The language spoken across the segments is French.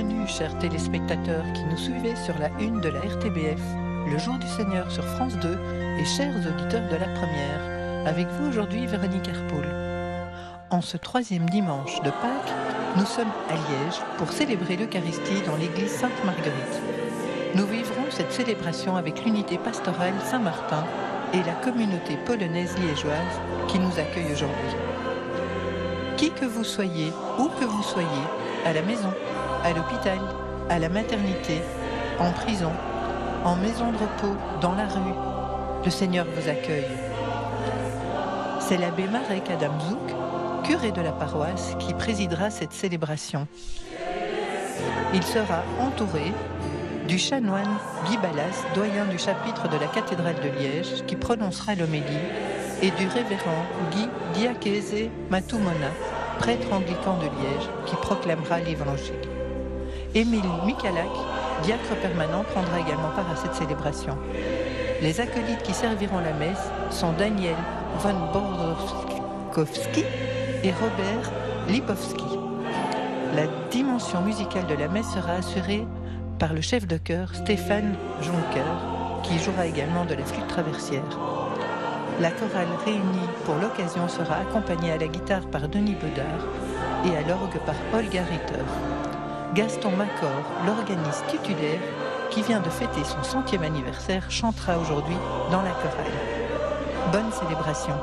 Bienvenue, chers téléspectateurs qui nous suivez sur la une de la RTBF, le Jour du Seigneur sur France 2 et chers auditeurs de la première. Avec vous aujourd'hui, Véronique Herpoul. En ce troisième dimanche de Pâques, nous sommes à Liège pour célébrer l'Eucharistie dans l'église Sainte-Marguerite. Nous vivrons cette célébration avec l'unité pastorale Saint-Martin et la communauté polonaise liégeoise qui nous accueille aujourd'hui. Qui que vous soyez, où que vous soyez, à la maison, à l'hôpital, à la maternité, en prison, en maison de repos, dans la rue, le Seigneur vous accueille. C'est l'abbé Marek Adamczuk, curé de la paroisse, qui présidera cette célébration. Il sera entouré du chanoine Guy Ballas, doyen du chapitre de la cathédrale de Liège, qui prononcera l'homélie, et du révérend Guy Diakese Matumona, prêtre anglican de Liège, qui proclamera l'Évangile. Émile Michalak, diacre permanent, prendra également part à cette célébration. Les acolytes qui serviront la messe sont Daniel von Borkowski et Robert Lipowski. La dimension musicale de la messe sera assurée par le chef de chœur Stéphane Jonker, qui jouera également de la flûte traversière. La chorale réunie pour l'occasion sera accompagnée à la guitare par Denis Bedard et à l'orgue par Olga Ritter. Gaston Macor, l'organiste titulaire, qui vient de fêter son 100e anniversaire, chantera aujourd'hui dans la chorale. Bonne célébration.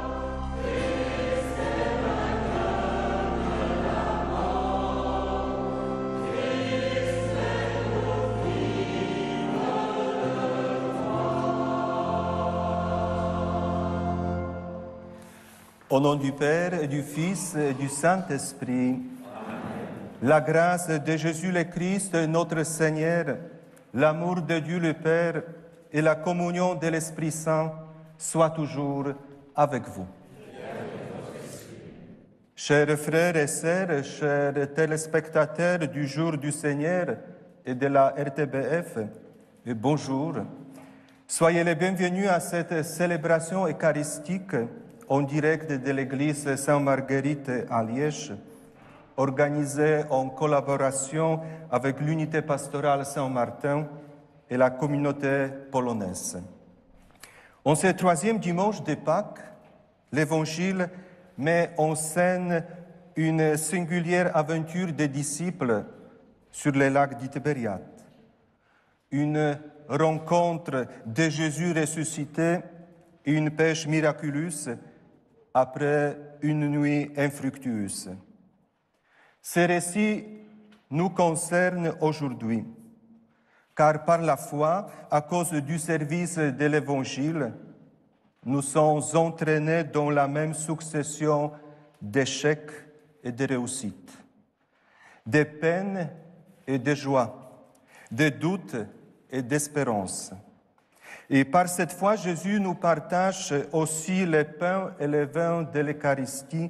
Au nom du Père, et du Fils, et du Saint-Esprit, la grâce de Jésus le Christ, notre Seigneur, l'amour de Dieu le Père et la communion de l'Esprit Saint soient toujours avec vous. Chers frères et sœurs, chers téléspectateurs du Jour du Seigneur et de la RTBF, bonjour. Soyez les bienvenus à cette célébration eucharistique en direct de l'église Sainte-Marguerite à Liège, organisée en collaboration avec l'unité pastorale Saint-Martin et la communauté polonaise. En ce troisième dimanche de Pâques, l'Évangile met en scène une singulière aventure des disciples sur le lac du Tibériade. Une rencontre de Jésus ressuscité et une pêche miraculeuse après une nuit infructueuse. Ces récits nous concernent aujourd'hui, car par la foi, à cause du service de l'Évangile, nous sommes entraînés dans la même succession d'échecs et de réussites, de peines et de joies, de doutes et d'espérance. Et par cette foi, Jésus nous partage aussi le pain et le vin de l'Eucharistie,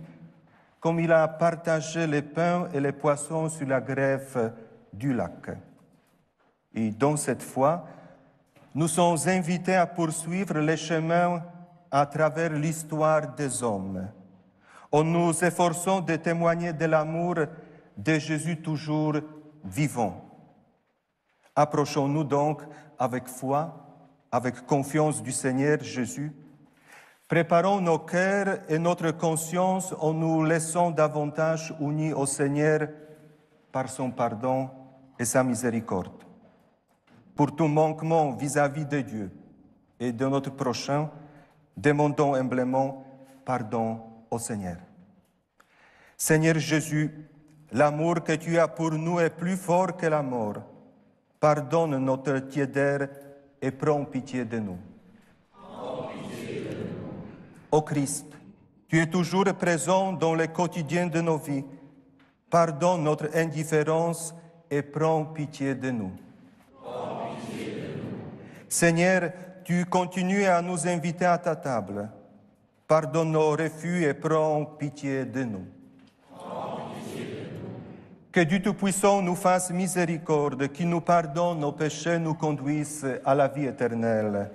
comme il a partagé le pain et les poissons sur la grève du lac. Et dans cette foi, nous sommes invités à poursuivre le chemin à travers l'histoire des hommes, en nous efforçant de témoigner de l'amour de Jésus toujours vivant. Approchons-nous donc avec foi, avec confiance du Seigneur Jésus. Préparons nos cœurs et notre conscience en nous laissant davantage unis au Seigneur par son pardon et sa miséricorde. Pour tout manquement vis-à-vis de Dieu et de notre prochain, demandons humblement pardon au Seigneur. Seigneur Jésus, l'amour que tu as pour nous est plus fort que la mort. Pardonne notre tiédeur et prends pitié de nous. Ô Christ, tu es toujours présent dans le quotidien de nos vies. Pardonne notre indifférence et prends pitié de nous. Seigneur, tu continues à nous inviter à ta table. Pardonne nos refus et prends pitié de nous. Que Dieu Tout-Puissant nous fasse miséricorde, qu'il nous pardonne nos péchés, nous conduise à la vie éternelle.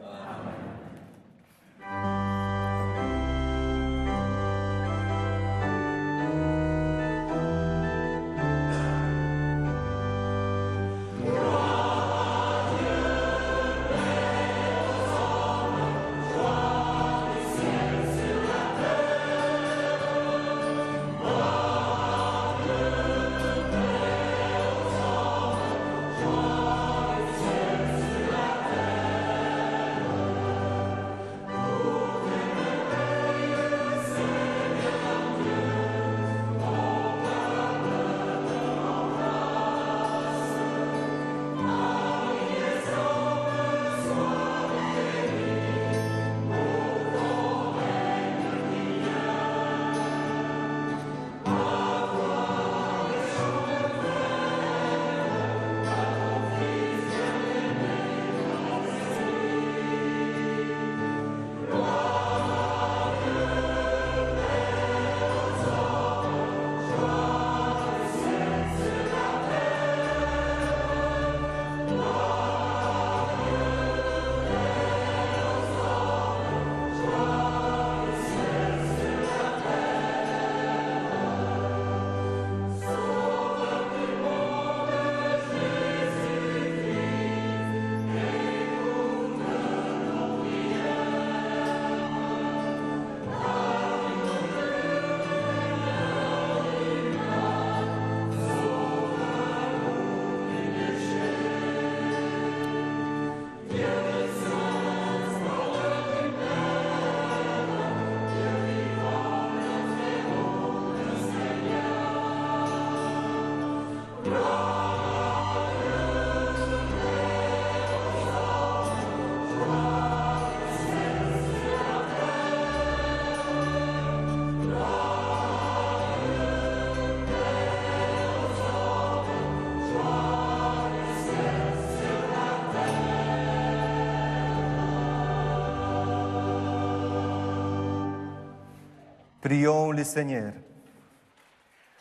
Prions le Seigneur.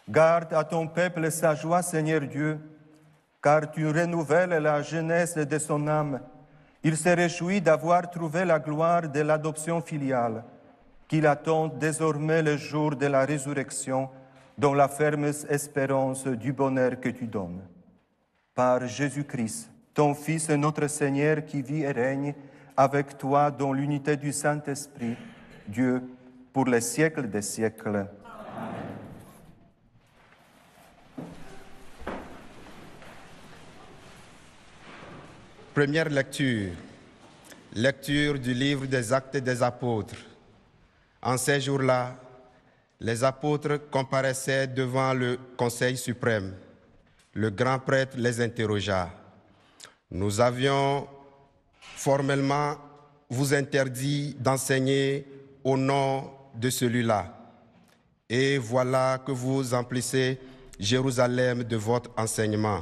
Garde à ton peuple sa joie, Seigneur Dieu, car tu renouvelles la jeunesse de son âme. Il se réjouit d'avoir trouvé la gloire de l'adoption filiale, qu'il attend désormais le jour de la résurrection, dans la ferme espérance du bonheur que tu donnes. Par Jésus-Christ, ton Fils, notre Seigneur, qui vit et règne avec toi dans l'unité du Saint-Esprit, Dieu, pour les siècles des siècles. Première lecture. Lecture du livre des Actes des Apôtres. En ces jours-là, les apôtres comparaissaient devant le Conseil suprême. Le grand prêtre les interrogea. « Nous avions formellement vous interdit d'enseigner au nom de celui-là. Et voilà que vous emplissez Jérusalem de votre enseignement.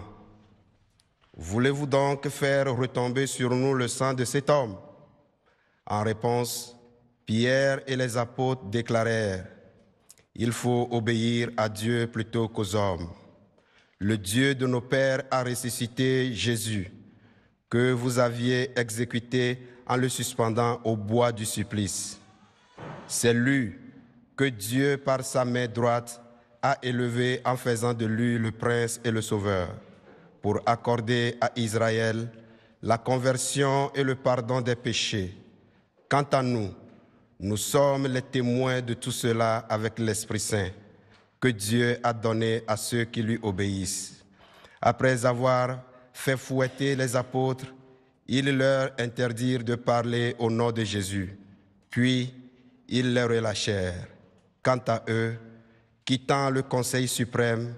Voulez-vous donc faire retomber sur nous le sang de cet homme ?» En réponse, Pierre et les apôtres déclarèrent: « Il faut obéir à Dieu plutôt qu'aux hommes. Le Dieu de nos pères a ressuscité Jésus, que vous aviez exécuté en le suspendant au bois du supplice. C'est lui que Dieu, par sa main droite, a élevé en faisant de lui le prince et le sauveur, pour accorder à Israël la conversion et le pardon des péchés. Quant à nous, nous sommes les témoins de tout cela avec l'Esprit Saint, que Dieu a donné à ceux qui lui obéissent. Après avoir fait fouetter les apôtres, ils leur interdirent de parler au nom de Jésus. Puis, ils les relâchèrent. Quant à eux, quittant le Conseil suprême,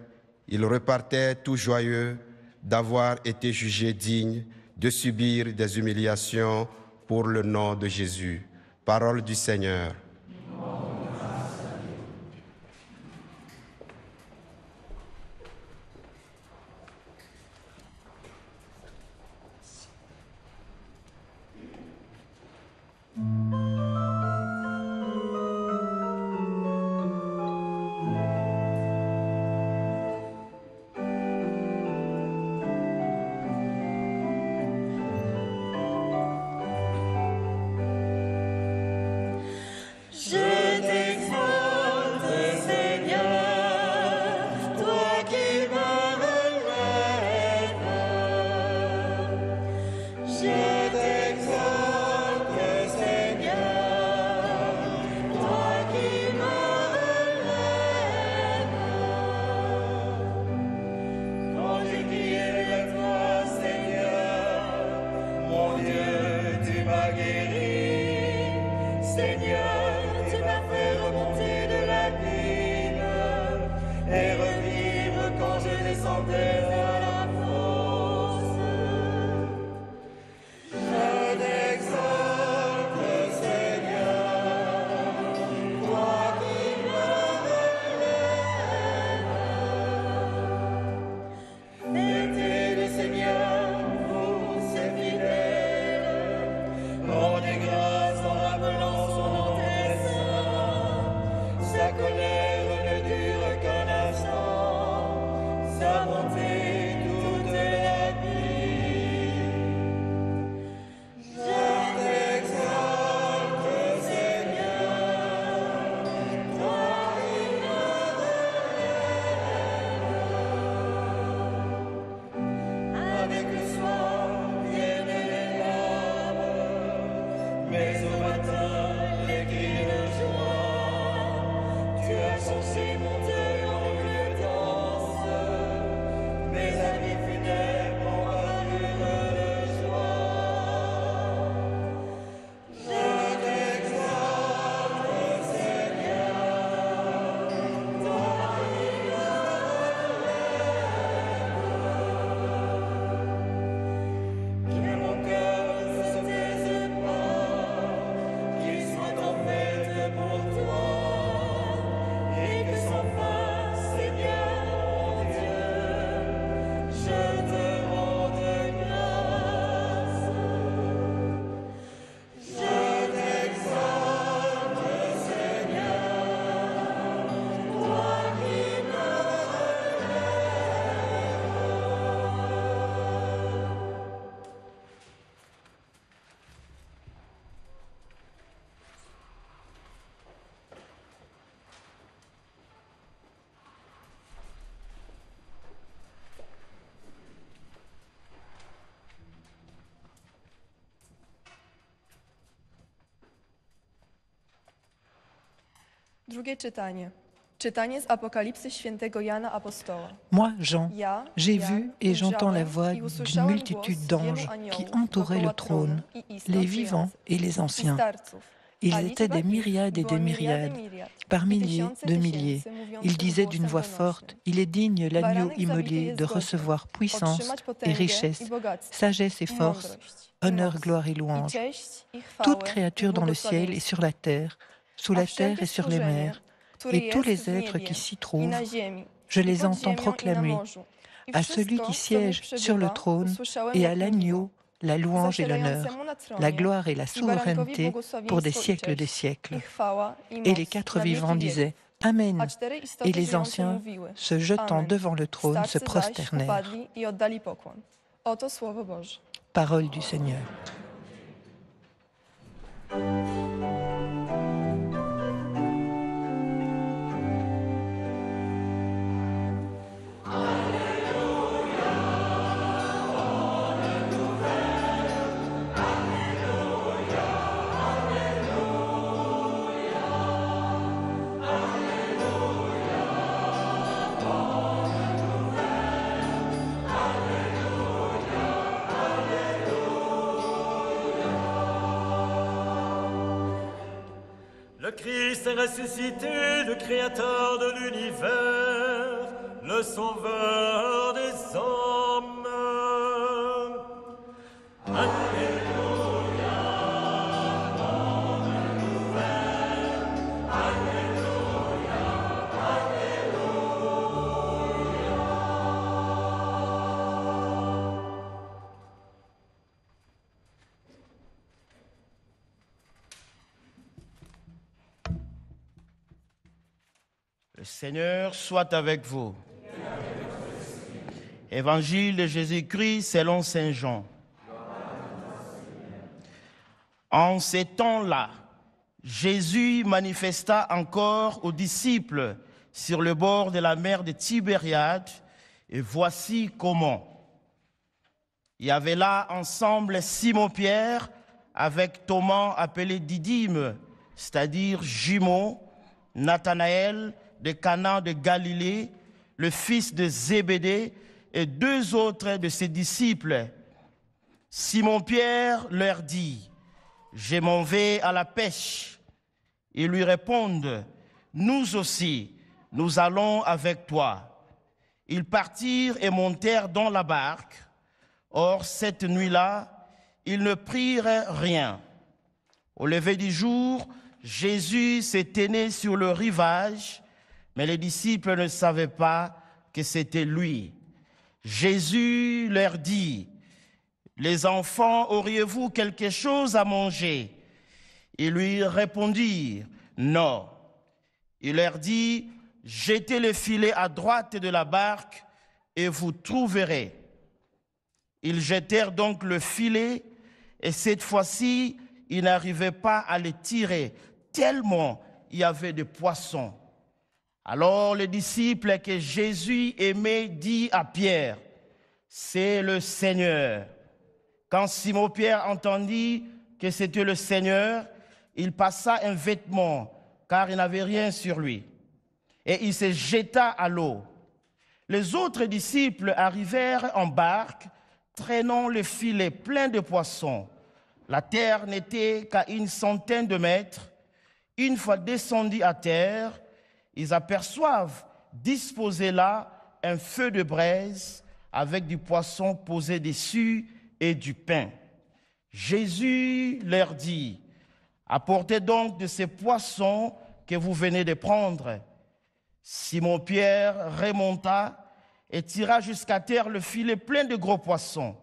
ils repartaient tout joyeux d'avoir été jugés dignes de subir des humiliations pour le nom de Jésus. Parole du Seigneur. Que mon cœur se taise pas, qu'il soit en paix. Drugie czytanie. Czytanie z Apokalipsy świętego Jana Apostoła. Moi, Jean, Ja, j'ai Jan, vu et j'entends la voix ujrzałem i d'une usłyszałem multitude głos d'anges wielu qui aniołów entouraient le wokoło tronu trône, i istot les vivants żyjących et les i anciens. starców. Ils A étaient liczba des ich myriades et była des miliardy myriades, miliard par i milliers, tysiące de tysięcy, milliers. mówiących Ils disaient d'une głosem voix donośnym. forte, il est digne l'agneau Baranek zabity immolé jest de godzien recevoir puissance otrzymać et potęgę richesse, i bogactwo, sagesse et i force, mądrość, i honneur, moc, gloire et i louange. cześć, i chwałę, Toute i créature dans le ciel et błogosławieństwo. sur la terre, sous A la terre wszelkie et sur les stworzenie, mers, które et tous jest les w êtres niebie qui s'y i trouvent, na ziemi, je i les pod entends ziemią, i na proclamer morzu, i à celui wszystko, qui co w nich siège sur le przebywa, trône usłyszałem, et à jak mówiło. l'agneau la louange et l'honneur, Zasiadającemu na tronie la gloire et la i barankowi souveraineté pour des błogosławieństwo i siècles des cześć, siècles. i chwała, i Et moc les quatre na wieki vivants wieków. disaient Amen. A cztery istoty Et les żyjące anciens, mówiły se jetant Amen. devant le trône, se Starcy zaś prosternèrent. upadli i oddali pokłon. Oto słowo Boże. Parole du Seigneur. Le Christ est ressuscité, le Créateur de l'univers, le Sauveur des hommes. Alléluia, bonne nouvelle. Alléluia, Alléluia. Le Seigneur soit avec vous. Évangile de Jésus-Christ selon Saint Jean. En ces temps-là, Jésus manifesta encore aux disciples sur le bord de la mer de Tibériade, et voici comment. Il y avait là ensemble Simon-Pierre avec Thomas appelé Didyme, c'est-à-dire jumeau, Nathanaël de Cana de Galilée, le fils de Zébédée, et deux autres de ses disciples. Simon-Pierre leur dit, « Je m'en vais à la pêche. » Ils lui répondent, « Nous aussi, nous allons avec toi. » Ils partirent et montèrent dans la barque. Or, cette nuit-là, ils ne prirent rien. Au lever du jour, Jésus se tenait sur le rivage, mais les disciples ne savaient pas que c'était lui. Jésus leur dit, « Les enfants, auriez-vous quelque chose à manger ?» Ils lui répondirent, « Non. » Il leur dit, « Jetez le filet à droite de la barque et vous trouverez. » Ils jetèrent donc le filet et cette fois-ci, ils n'arrivaient pas à le tirer, tellement il y avait de poissons. Alors le disciple que Jésus aimait dit à Pierre, « C'est le Seigneur. » Quand Simon-Pierre entendit que c'était le Seigneur, il passa un vêtement, car il n'avait rien sur lui, et il se jeta à l'eau. Les autres disciples arrivèrent en barque, traînant le filet plein de poissons. La terre n'était qu'à 100 mètres. Une fois descendus à terre, ils aperçoivent disposé là un feu de braise avec du poisson posé dessus et du pain. Jésus leur dit, « Apportez donc de ces poissons que vous venez de prendre. » Simon-Pierre remonta et tira jusqu'à terre le filet plein de gros poissons.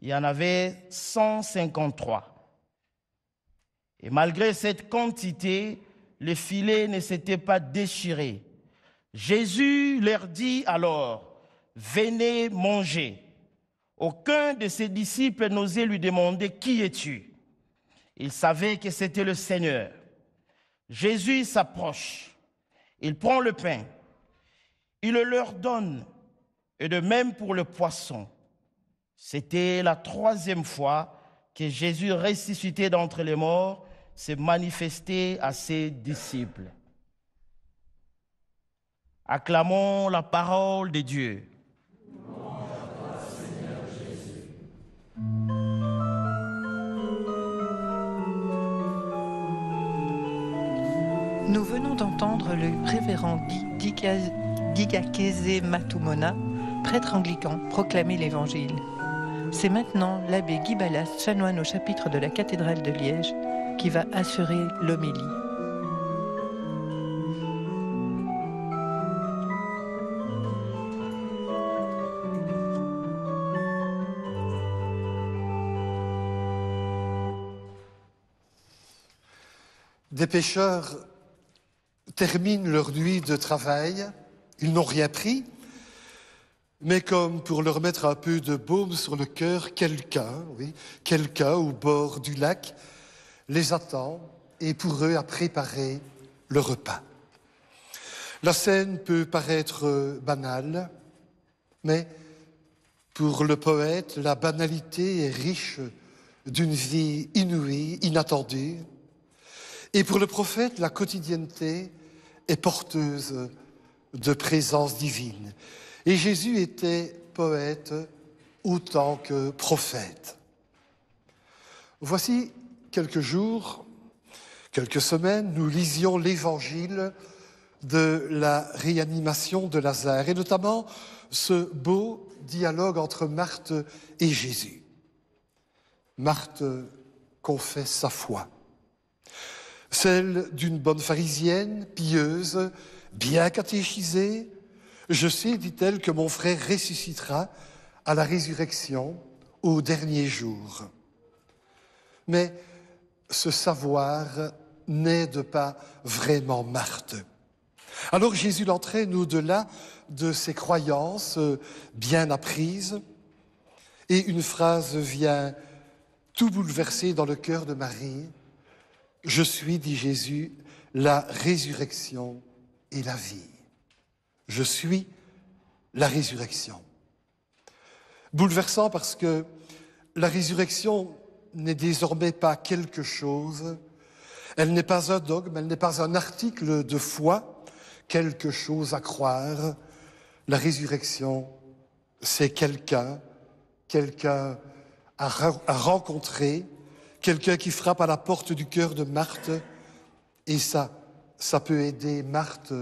Il y en avait 153. Et malgré cette quantité, le filet ne s'était pas déchiré. Jésus leur dit alors, « Venez manger. » Aucun de ses disciples n'osait lui demander, « Qui es-tu » Il savait que c'était le Seigneur. Jésus s'approche. Il prend le pain. Il le leur donne. Et de même pour le poisson. C'était la 3e fois que Jésus, ressuscité d'entre les morts, s'est manifesté à ses disciples. Acclamons la parole de Dieu. Nous venons d'entendre le révérend Gigakeze Matumona, prêtre anglican, proclamer l'Évangile. C'est maintenant l'abbé Guy Ballast, chanoine au chapitre de la cathédrale de Liège, qui va assurer l'homélie. Des pêcheurs terminent leur nuit de travail, ils n'ont rien pris, mais comme pour leur mettre un peu de baume sur le cœur, quelqu'un au bord du lac, les attend et pour eux a préparé le repas. La scène peut paraître banale, mais pour le poète, la banalité est riche d'une vie inouïe, inattendue. Et pour le prophète, la quotidienneté est porteuse de présence divine. Et Jésus était poète autant que prophète. Voici quelques jours, quelques semaines, nous lisions l'évangile de la réanimation de Lazare, et notamment ce beau dialogue entre Marthe et Jésus. Marthe confesse sa foi. Celle d'une bonne pharisienne, pieuse, bien catéchisée. Je sais, dit-elle, que mon frère ressuscitera à la résurrection au dernier jour. Mais ce savoir n'aide pas vraiment Marthe. Alors Jésus l'entraîne au-delà de ses croyances bien apprises, et une phrase vient tout bouleverser dans le cœur de Marie. Je suis, dit Jésus, la résurrection et la vie. Je suis la résurrection. Bouleversant parce que la résurrection n'est désormais pas quelque chose, elle n'est pas un dogme, elle n'est pas un article de foi, quelque chose à croire. La résurrection, c'est quelqu'un à rencontrer, quelqu'un qui frappe à la porte du cœur de Marthe, et ça peut aider Marthe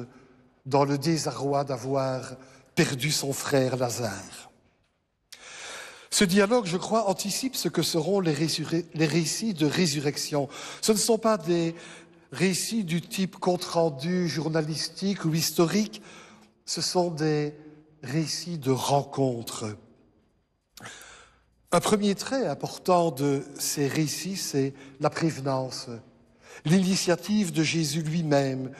dans le désarroi d'avoir perdu son frère Lazare. Ce dialogue, je crois, anticipe ce que seront les récits de résurrection. Ce ne sont pas des récits du type compte-rendu journalistique ou historique, ce sont des récits de rencontres. Un premier trait important de ces récits, c'est la prévenance, l'initiative de Jésus lui-même.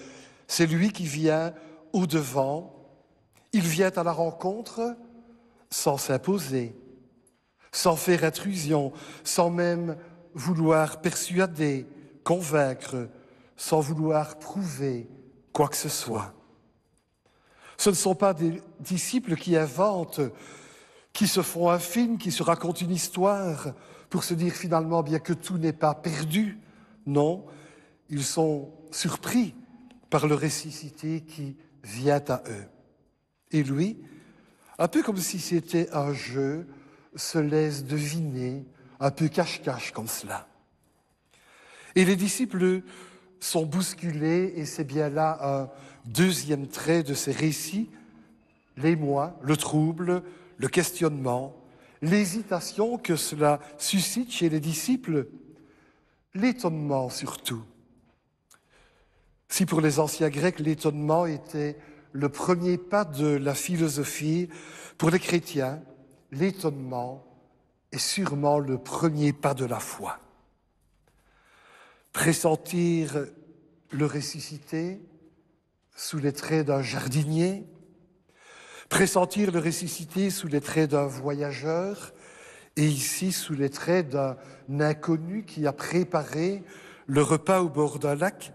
C'est lui qui vient au-devant, il vient à la rencontre sans s'imposer, sans faire intrusion, sans même vouloir persuader, convaincre, sans vouloir prouver quoi que ce soit. Ce ne sont pas des disciples qui inventent, qui se font un film, qui se racontent une histoire pour se dire finalement bien que tout n'est pas perdu. Non, ils sont surpris par le ressuscité qui vient à eux. Et lui, un peu comme si c'était un jeu, se laisse deviner, un peu cache-cache comme cela. Et les disciples sont bousculés, et c'est bien là un deuxième trait de ces récits, l'émoi, le trouble, le questionnement, l'hésitation que cela suscite chez les disciples, l'étonnement surtout. Si pour les anciens Grecs, l'étonnement était le premier pas de la philosophie, pour les chrétiens, l'étonnement est sûrement le premier pas de la foi. Pressentir le ressuscité sous les traits d'un jardinier, pressentir le ressuscité sous les traits d'un voyageur, et ici sous les traits d'un inconnu qui a préparé le repas au bord d'un lac,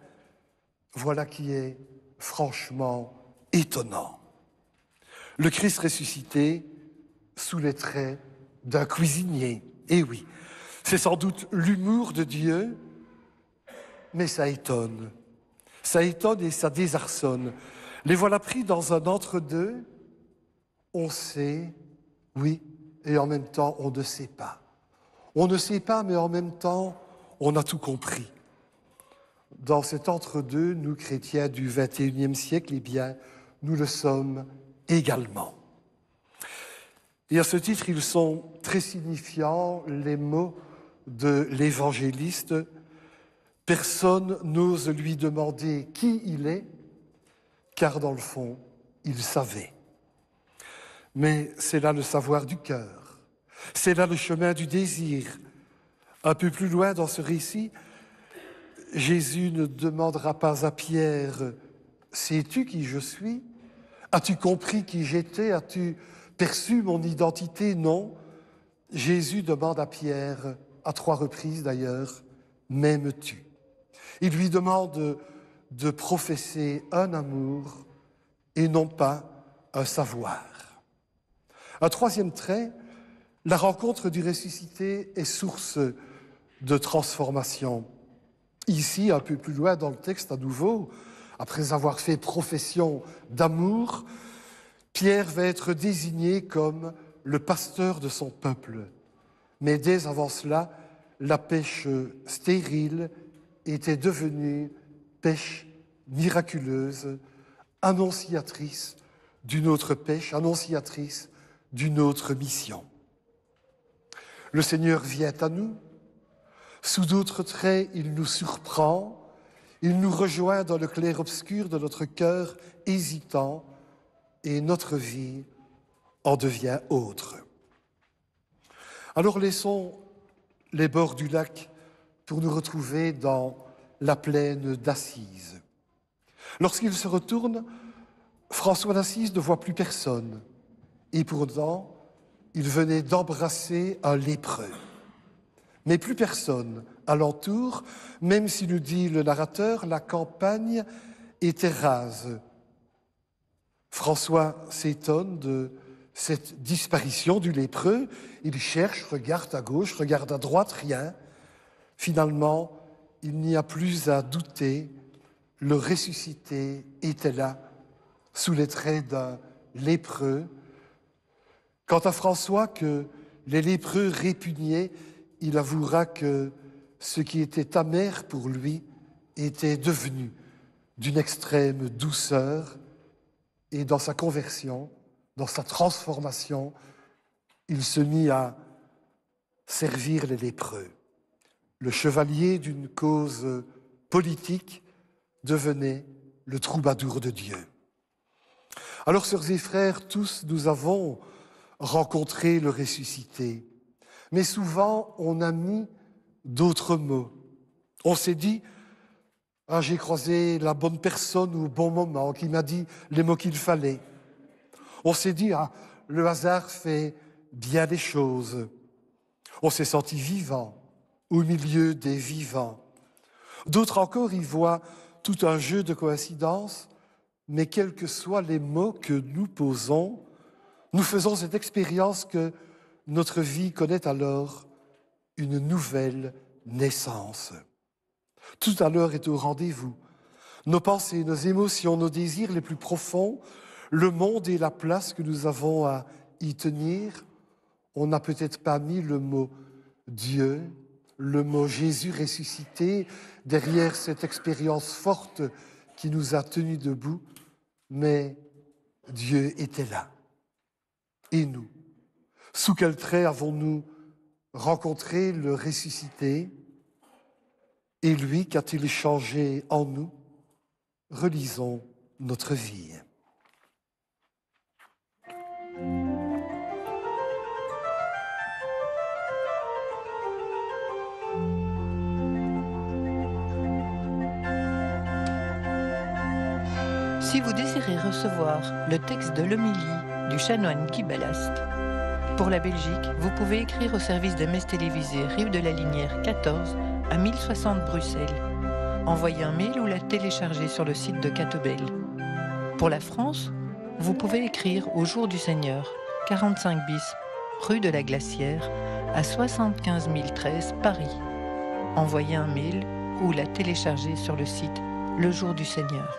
voilà qui est franchement étonnant. Le Christ ressuscité sous les traits d'un cuisinier. Eh oui, c'est sans doute l'humour de Dieu, mais ça étonne. Ça étonne et ça désarçonne. Les voilà pris dans un entre-deux. On sait, oui, et en même temps, on ne sait pas. On ne sait pas, mais en même temps, on a tout compris. Dans cet entre-deux, nous, chrétiens du XXIe siècle, eh bien, nous le sommes également. Et à ce titre, ils sont très signifiants, les mots de l'évangéliste. Personne n'ose lui demander qui il est, car dans le fond, il savait. Mais c'est là le savoir du cœur, c'est là le chemin du désir. Un peu plus loin dans ce récit, Jésus ne demandera pas à Pierre « Sais-tu qui je suis? As-tu compris qui j'étais? As-tu perçu mon identité ?» Non. Jésus demande à Pierre, à 3 reprises d'ailleurs, « M'aimes-tu » Il lui demande de professer un amour et non pas un savoir. Un troisième trait, la rencontre du ressuscité est source de transformation. Ici, un peu plus loin dans le texte à nouveau, après avoir fait profession d'amour, Pierre va être désigné comme le pasteur de son peuple. Mais dès avant cela, la pêche stérile était devenue pêche miraculeuse, annonciatrice d'une autre pêche, annonciatrice d'une autre mission. Le Seigneur vient à nous. Sous d'autres traits, il nous surprend, il nous rejoint dans le clair-obscur de notre cœur hésitant et notre vie en devient autre. Alors laissons les bords du lac pour nous retrouver dans la plaine d'Assise. Lorsqu'il se retourne, François d'Assise ne voit plus personne et pourtant, il venait d'embrasser un lépreux. Mais plus personne alentour, même si nous dit le narrateur, la campagne était rase. François s'étonne de cette disparition du lépreux. Il cherche, regarde à gauche, regarde à droite, rien. Finalement, il n'y a plus à douter, le ressuscité était là, sous les traits d'un lépreux. Quant à François, que les lépreux répugnaient, il avouera que ce qui était amer pour lui était devenu d'une extrême douceur, et dans sa conversion, dans sa transformation, il se mit à servir les lépreux. Le chevalier d'une cause politique devenait le troubadour de Dieu. Alors, sœurs et frères, tous nous avons rencontré le ressuscité, mais souvent on a mis d'autres mots. On s'est dit « Ah, j'ai croisé la bonne personne au bon moment, qui m'a dit les mots qu'il fallait. » On s'est dit « Ah, le hasard fait bien des choses. » On s'est senti vivant au milieu des vivants. D'autres encore y voient tout un jeu de coïncidences, mais quels que soient les mots que nous posons, nous faisons cette expérience que notre vie connaît alors une nouvelle naissance. Tout à l'heure est au rendez-vous. Nos pensées, nos émotions, nos désirs les plus profonds, le monde et la place que nous avons à y tenir, on n'a peut-être pas mis le mot Dieu, le mot Jésus ressuscité derrière cette expérience forte qui nous a tenus debout, mais Dieu était là. Et nous, sous quel trait avons-nous rencontré le ressuscité? Et lui, qu'a-t-il changé en nous? Relisons notre vie. Si vous désirez recevoir le texte de l'homélie du chanoine Guy Ballast, pour la Belgique, vous pouvez écrire au service de Messe télévisée Rive de la Linière 14 à 1060 Bruxelles. Envoyez un mail ou la télécharger sur le site de Catobel. Pour la France, vous pouvez écrire au Jour du Seigneur, 45 bis, rue de la Glacière, à 75 013 Paris. Envoyez un mail ou la télécharger sur le site Le Jour du Seigneur.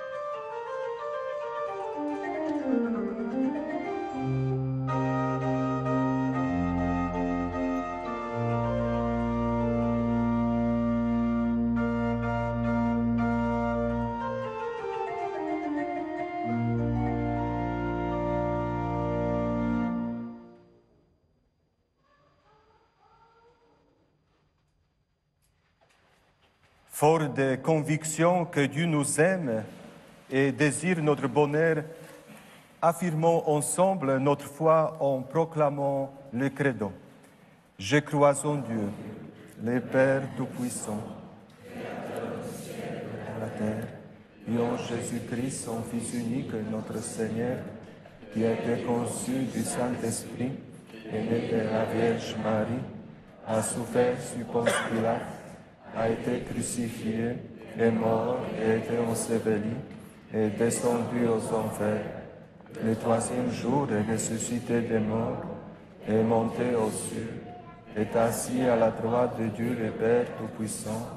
Fort des convictions que Dieu nous aime et désire notre bonheur, affirmons ensemble notre foi en proclamant le credo. Je crois en Dieu, le Père Tout-Puissant, Créateur du ciel et de la terre, et en Jésus-Christ, son Fils unique, notre Seigneur, qui a été conçu du Saint-Esprit, est né de la Vierge Marie, a souffert sous Ponce Pilate, a été crucifié, est mort et a été enseveli, est descendu aux enfers. Le troisième jour est ressuscité des morts, est monté aux cieux, est assis à la droite de Dieu le Père Tout-Puissant.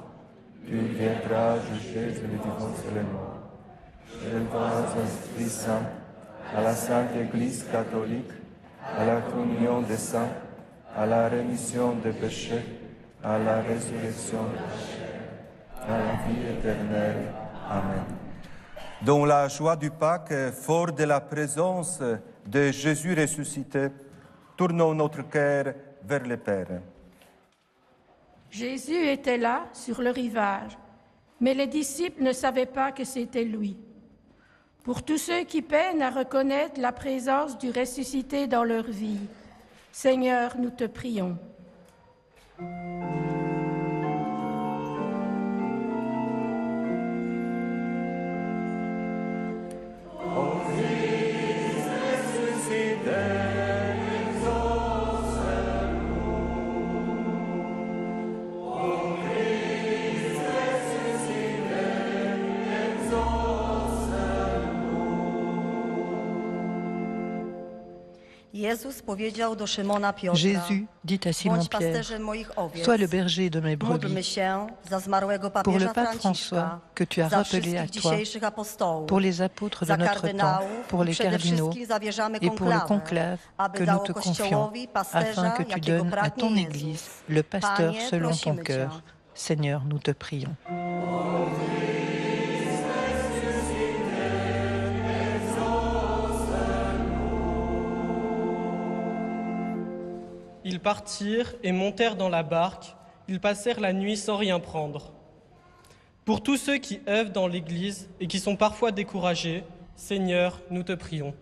Tu viendras juger les vivants et les morts. Je crois en Esprit Saint, à la Sainte Église catholique, à la communion des saints, à la rémission des péchés, à la résurrection de la chair, à la vie éternelle. Amen. Dans la joie du Pâques, fort de la présence de Jésus ressuscité, tournons notre cœur vers le Père. Jésus était là, sur le rivage, mais les disciples ne savaient pas que c'était lui. Pour tous ceux qui peinent à reconnaître la présence du ressuscité dans leur vie, Seigneur, nous te prions. Jésus dit à Simon-Pierre, sois le berger de mes brebis. Pour le pape François, que tu as rappelé à toi, pour les apôtres de notre temps, pour les cardinaux et pour le conclave que nous te confions, afin que tu donnes à ton Église le pasteur selon ton cœur. Seigneur, nous te prions. Ils partirent et montèrent dans la barque. Ils passèrent la nuit sans rien prendre. Pour tous ceux qui œuvrent dans l'Église et qui sont parfois découragés, Seigneur, nous te prions.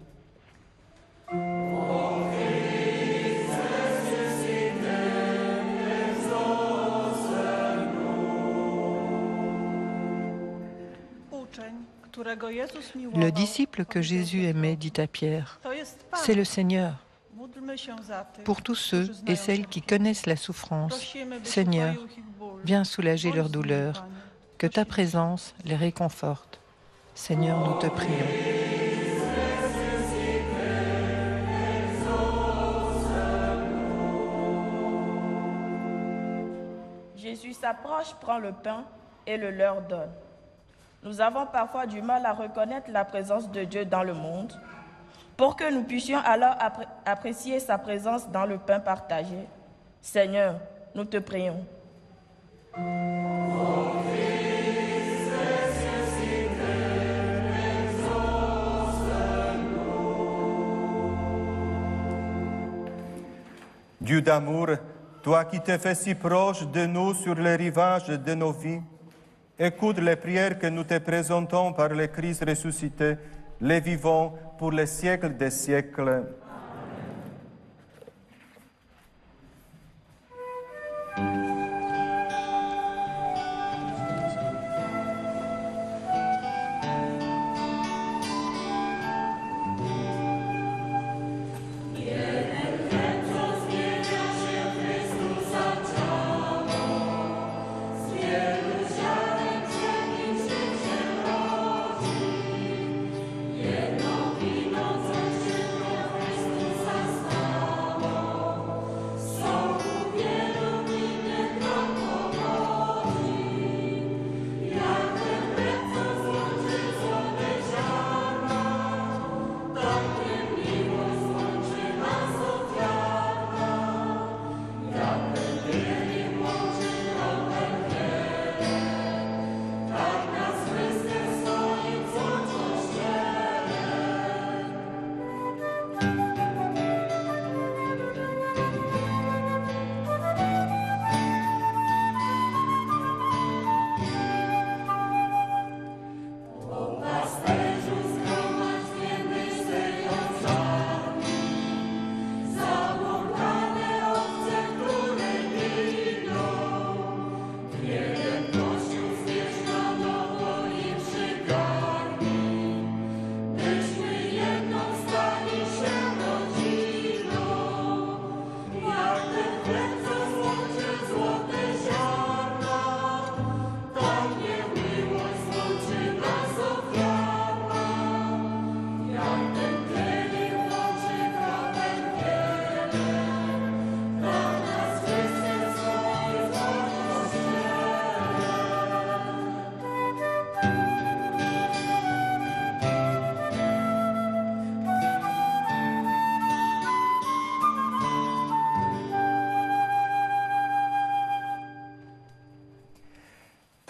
Le disciple que Jésus aimait dit à Pierre, c'est le Seigneur. Pour tous ceux et celles qui connaissent la souffrance, Seigneur, viens soulager leur douleur, que ta présence les réconforte. Seigneur, nous te prions. Jésus s'approche, prend le pain et le leur donne. Nous avons parfois du mal à reconnaître la présence de Dieu dans le monde. Pour que nous puissions alors apprécier sa présence dans le pain partagé, Seigneur, nous te prions. Dieu d'amour, toi qui t'es fait si proche de nous sur les rivages de nos vies, écoute les prières que nous te présentons par le Christ ressuscité, les vivants pour les siècles des siècles.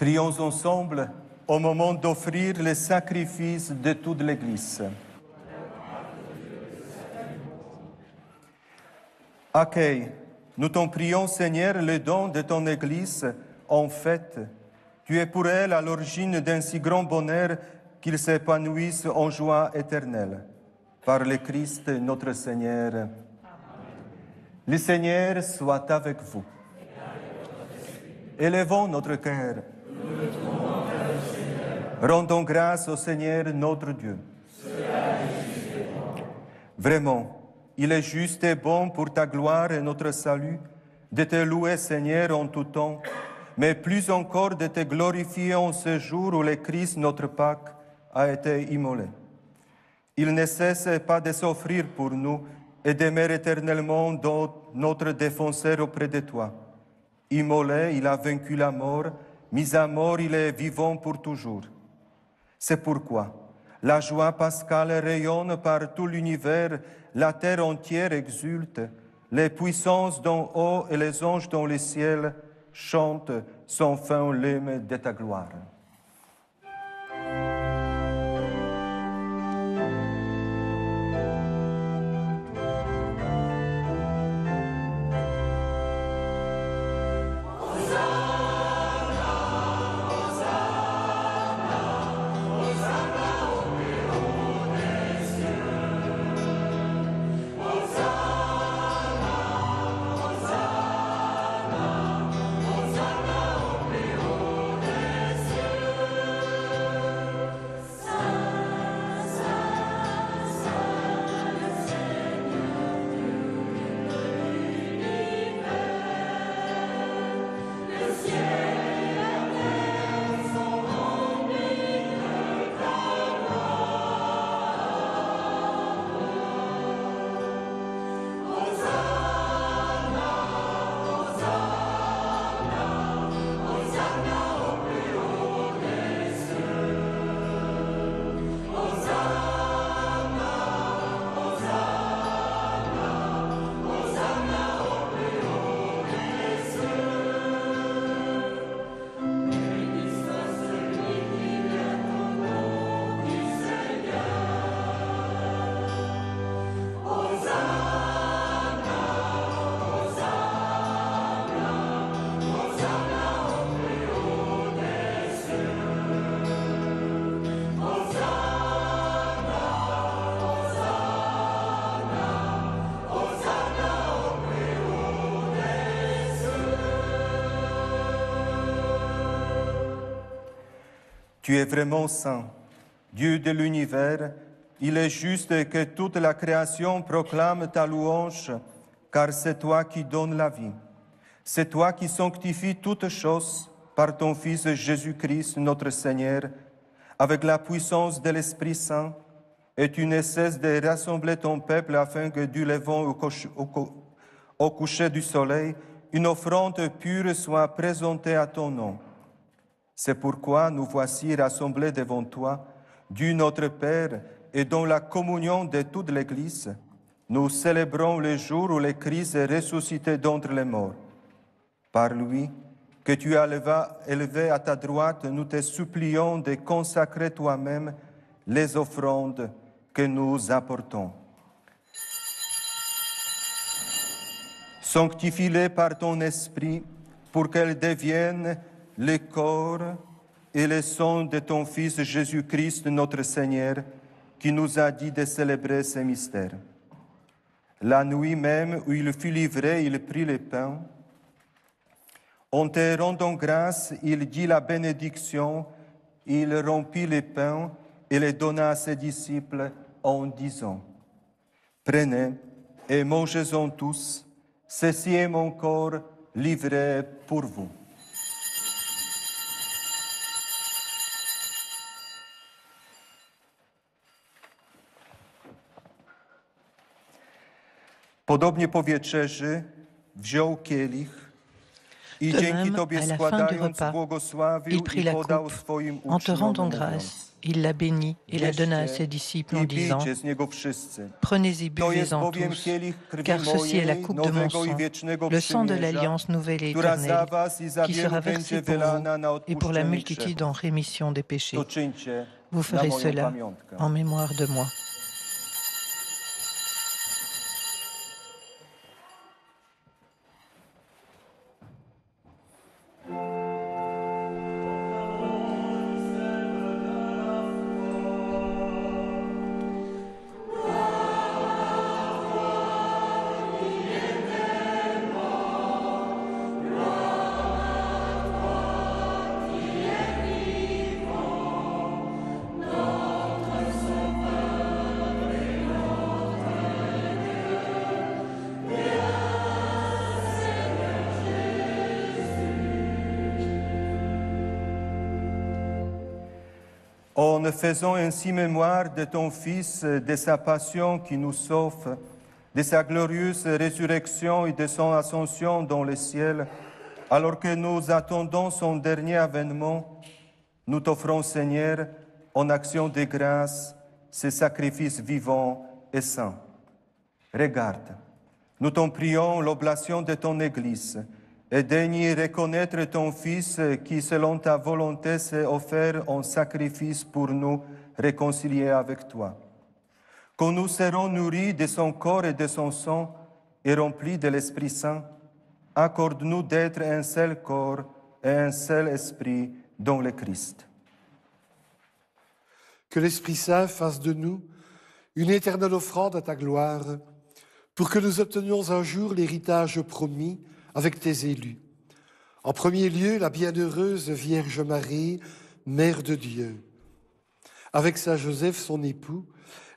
Prions ensemble au moment d'offrir les sacrifices de toute l'Église. Accueille, nous t'en prions, Seigneur, le don de ton Église en fête. Tu es pour elle à l'origine d'un si grand bonheur qu'il s'épanouisse en joie éternelle. Par le Christ, notre Seigneur. Amen. Le Seigneur soit avec vous. Élevons notre cœur. Rendons grâce au Seigneur notre Dieu. Vraiment, il est juste et bon pour ta gloire et notre salut de te louer, Seigneur, en tout temps, mais plus encore de te glorifier en ce jour où le Christ, notre Pâque, a été immolé. Il ne cesse pas de s'offrir pour nous et demeure éternellement notre défenseur auprès de toi. Immolé, il a vaincu la mort, mis à mort, il est vivant pour toujours. C'est pourquoi la joie pascale rayonne par tout l'univers, la terre entière exulte, les puissances d'en haut et les anges dans le ciel chantent sans fin l'hymne de ta gloire. Tu es vraiment saint, Dieu de l'univers. Il est juste que toute la création proclame ta louange, car c'est toi qui donnes la vie. C'est toi qui sanctifies toutes choses par ton Fils Jésus-Christ, notre Seigneur, avec la puissance de l'Esprit Saint, et tu ne cesses de rassembler ton peuple afin que du levant au coucher du soleil, une offrande pure soit présentée à ton nom. C'est pourquoi nous voici rassemblés devant toi, Dieu notre Père, et dans la communion de toute l'Église, nous célébrons le jour où le Christ est ressuscité d'entre les morts. Par lui, que tu as élevé à ta droite, nous te supplions de consacrer toi-même les offrandes que nous apportons. Sanctifie-les par ton esprit pour qu'elles deviennent le corps et le sang de ton Fils Jésus-Christ, notre Seigneur, qui nous a dit de célébrer ces mystères. La nuit même où il fut livré, il prit le pain. En te rendant grâce, il dit la bénédiction, il rompit le pain et le donna à ses disciples en disant : « Prenez et mangez-en tous, ceci est mon corps livré pour vous. » Podobnie po wieczerzy wziął kielich I De dzięki même, Tobie à la fin du składając repas, błogosławił il prit i la podał coupe. swoim En te uczniom, rendant mówiąc: grâce, il la bénit et la donna à ses Bierzcie disciples en i disant: pijcie z niego wszyscy. Prenez-y, To jest buvez-en bowiem tous, kielich krwi car ceci est la mojej, coupe de mon nowego i sang, wiecznego le sang de przymierza, l'alliance nouvelle et która za éternelle, was i za qui wielu sera będzie versée pour wylana na vous et pour la odpuszczenie multitude grzechów. en rémission des péchés. To czyńcie Vous na ferez moją cela pamiątkę. en mémoire de moi. En faisant ainsi mémoire de ton Fils, de sa passion qui nous sauve, de sa glorieuse résurrection et de son ascension dans le ciel, alors que nous attendons son dernier avènement, nous t'offrons, Seigneur, en action de grâce, ce sacrifice vivant et saint. Regarde, nous t'en prions l'oblation de ton Église, et daigne reconnaître ton Fils qui, selon ta volonté, s'est offert en sacrifice pour nous réconcilier avec toi. Quand nous serons nourris de son corps et de son sang et remplis de l'Esprit Saint, accorde-nous d'être un seul corps et un seul esprit dans le Christ. Que l'Esprit Saint fasse de nous une éternelle offrande à ta gloire, pour que nous obtenions un jour l'héritage promis avec tes élus. En premier lieu, la bienheureuse Vierge Marie, Mère de Dieu. Avec Saint Joseph, son époux,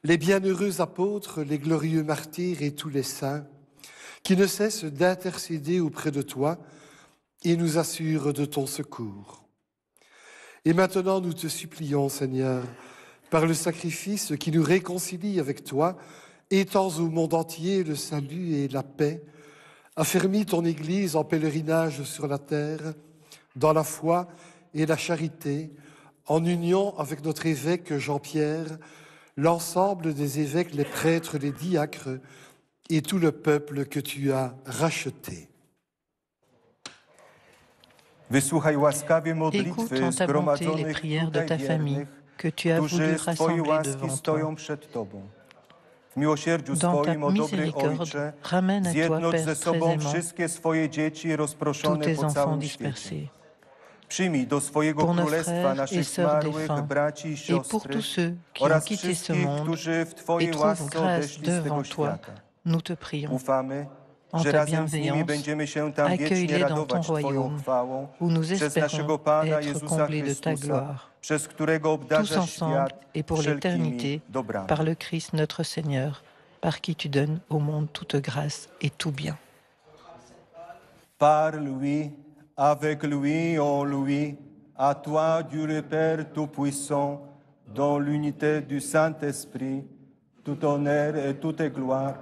les bienheureux apôtres, les glorieux martyrs et tous les saints, qui ne cessent d'intercéder auprès de toi et nous assurent de ton secours. Et maintenant, nous te supplions, Seigneur, par le sacrifice qui nous réconcilie avec toi, étends au monde entier le salut et la paix, affermis ton Église en pèlerinage sur la terre, dans la foi et la charité, en union avec notre évêque Jean-Pierre, l'ensemble des évêques, les prêtres, les diacres et tout le peuple que tu as racheté. Wysłuchaj łaskawie Écoute modlitwy en ta bonté les zgromadzonych prières de tutaj ta famille wiernych, que tu as voulu którzy z Twojej rassembler łaski devant toi. stoją przed Tobą. W miłosierdziu Dans ta swoim, o dobry miséricorde, Ojcze, ramène à toi, zjednocz ze Père sobą très aimant, wszystkie swoje dzieci tous rozproszone tes po enfants całym świecie. dispersés. Przyjmij do swojego Pour nos królestwa frères et naszych sœurs zmarłych défunts, braci i et pour siostry tous ceux qui ont oraz quitté ce wszystkich, monde którzy w et Twojej trouvent łasce grâce odeszli z tego devant toi, świata. nous te prions. Ufamy, En że ta razem z nimi bienveillance, będziemy się tam wiecznie accueille-les dans ton radować Twoją royaume, chwałą où nous przez naszego espérons Pana être Jezusa comblés de ta Chrystusa, gloire, przez którego tous obdarzasz ensemble świat et pour wszelkimi l'éternité, dobrami. par le Christ notre Seigneur, par qui tu donnes au monde toute grâce et tout bien. Par lui, avec lui, en lui, à toi, Dieu le Père Tout-Puissant, dans l'unité du Saint-Esprit, tout honneur et toute gloire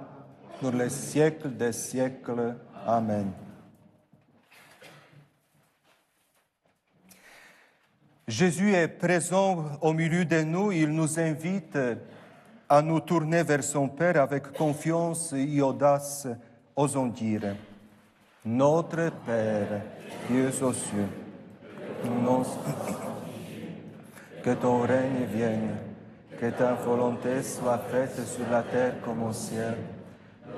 pour les siècles des siècles. Amen. Jésus est présent au milieu de nous, il nous invite à nous tourner vers son Père avec confiance et audace, osons dire: Notre Père, qui es aux cieux, que ton règne vienne, que ta volonté soit faite sur la terre comme au ciel.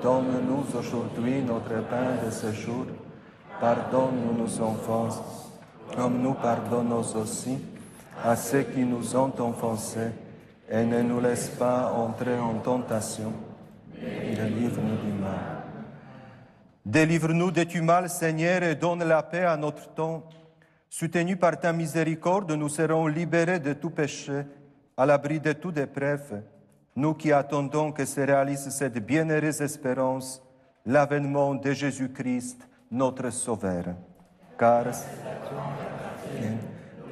Donne-nous aujourd'hui notre pain de ce jour. Pardonne-nous nos offenses, comme nous pardonnons aussi à ceux qui nous ont offensés. Et ne nous laisse pas entrer en tentation. Délivre-nous du mal. Délivre-nous de tout mal, Seigneur, et donne la paix à notre temps. Soutenus par ta miséricorde, nous serons libérés de tout péché, à l'abri de toute épreuve. Nous qui attendons que se réalise cette bienheureuse espérance, l'avènement de Jésus-Christ, notre Sauveur. Car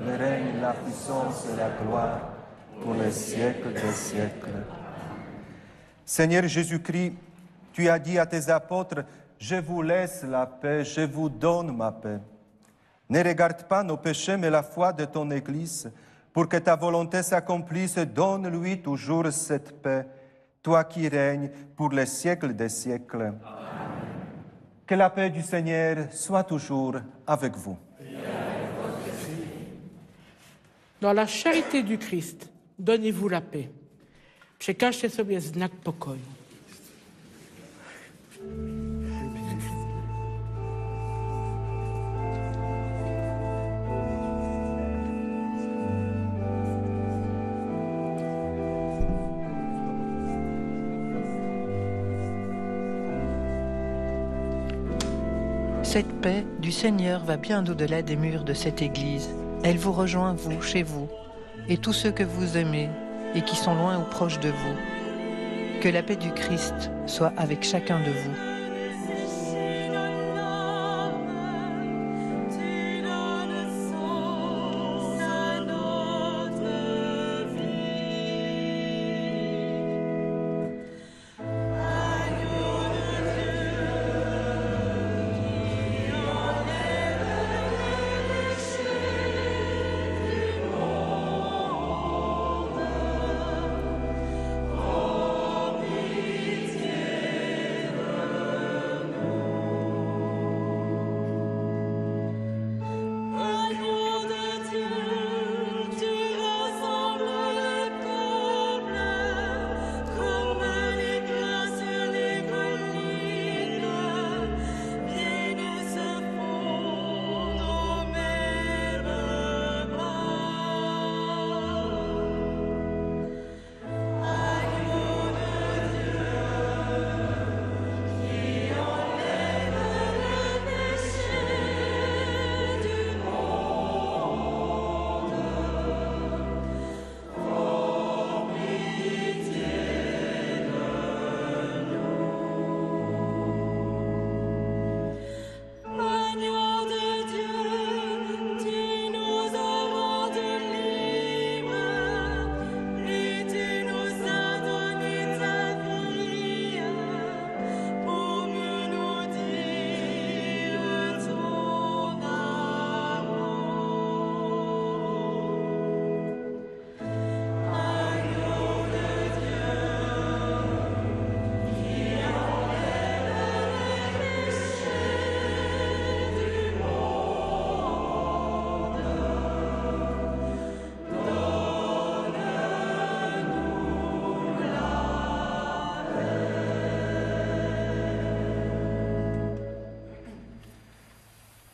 le règne, la puissance et la gloire pour les siècles des siècles. Seigneur Jésus-Christ, tu as dit à tes apôtres: je vous laisse la paix, je vous donne ma paix. Ne regarde pas nos péchés, mais la foi de ton Église, pour que ta volonté s'accomplisse. Donne-lui toujours cette paix, toi qui règnes pour les siècles des siècles. Amen. Que la paix du Seigneur soit toujours avec vous. Dans la charité du Christ, donnez-vous la paix. Przekażcie sobie znak pokoju. Cette paix du Seigneur va bien au-delà des murs de cette Église. Elle vous rejoint, vous, chez vous, et tous ceux que vous aimez et qui sont loin ou proches de vous. Que la paix du Christ soit avec chacun de vous.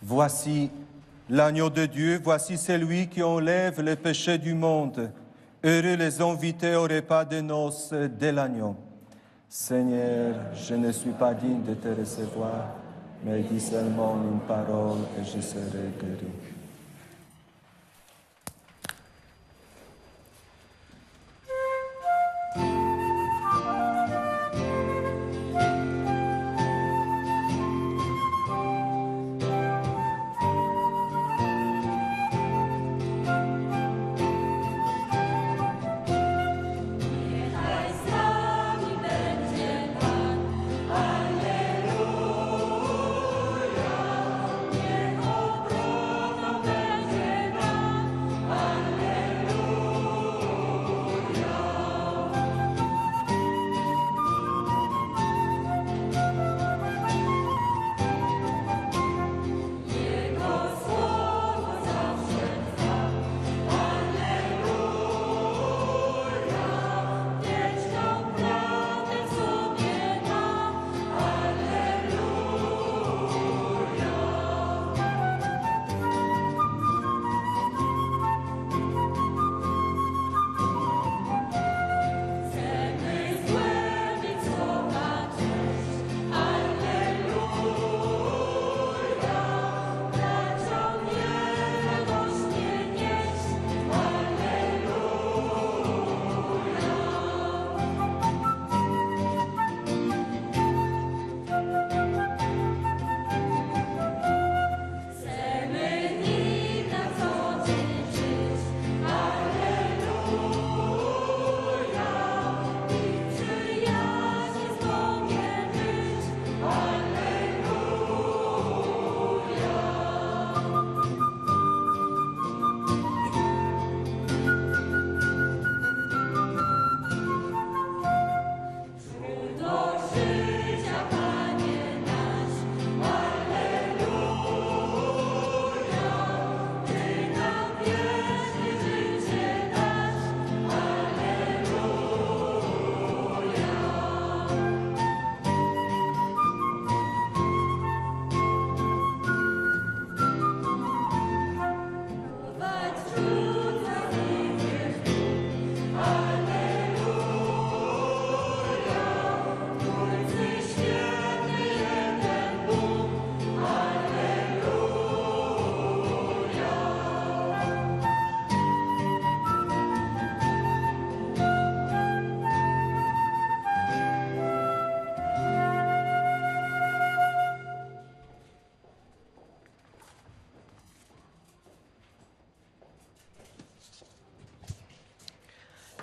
Voici l'agneau de Dieu, voici celui qui enlève les péchés du monde. Heureux les invités au repas de noces de l'agneau. Seigneur, je ne suis pas digne de te recevoir, mais dis seulement une parole et je serai guéri. Alleluja, niech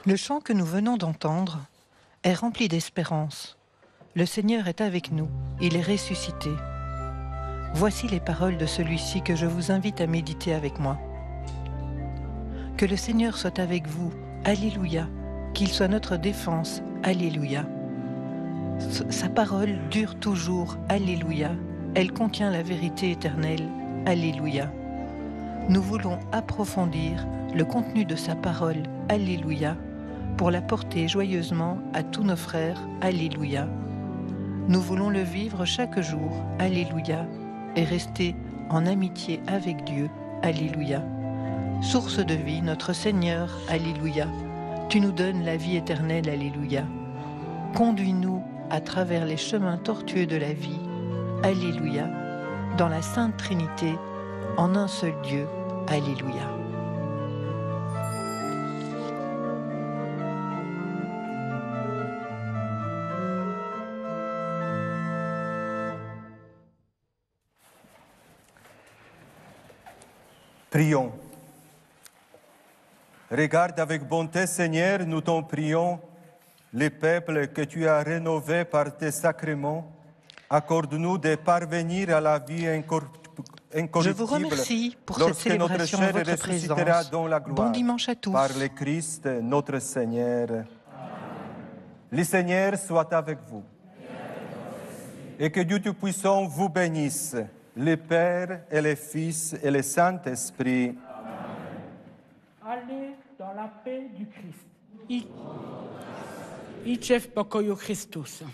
Le chant que nous venons d'entendre est rempli d'espérance. Le Seigneur est avec nous, il est ressuscité. Voici les paroles de celui-ci que je vous invite à méditer avec moi. Que le Seigneur soit avec vous, Alléluia, qu'il soit notre défense, Alléluia. Sa parole dure toujours, Alléluia. Elle contient la vérité éternelle, Alléluia. Nous voulons approfondir le contenu de sa parole, Alléluia, pour la porter joyeusement à tous nos frères, Alléluia. Nous voulons le vivre chaque jour, Alléluia, et rester en amitié avec Dieu, Alléluia. Source de vie, notre Seigneur, Alléluia. Tu nous donnes la vie éternelle, Alléluia. Conduis-nous à travers les chemins tortueux de la vie, Alléluia, dans la Sainte Trinité, en un seul Dieu, Alléluia. Prions. Regarde avec bonté, Seigneur, nous t'en prions, les peuples que tu as rénovés par tes sacrements. Accorde-nous de parvenir à la vie incorruptible. Je vous remercie pour cette célébration en votre présence. Dans la gloire, bon dimanche à tous. Par le Christ, notre Seigneur. Amen. Le Seigneur soit avec vous. Et que Dieu Tout-Puissant vous bénisse, le Père et le Fils et le Saint-Esprit. Allez dans la paix du Christ. Idźcie w pokoju Chrystusa.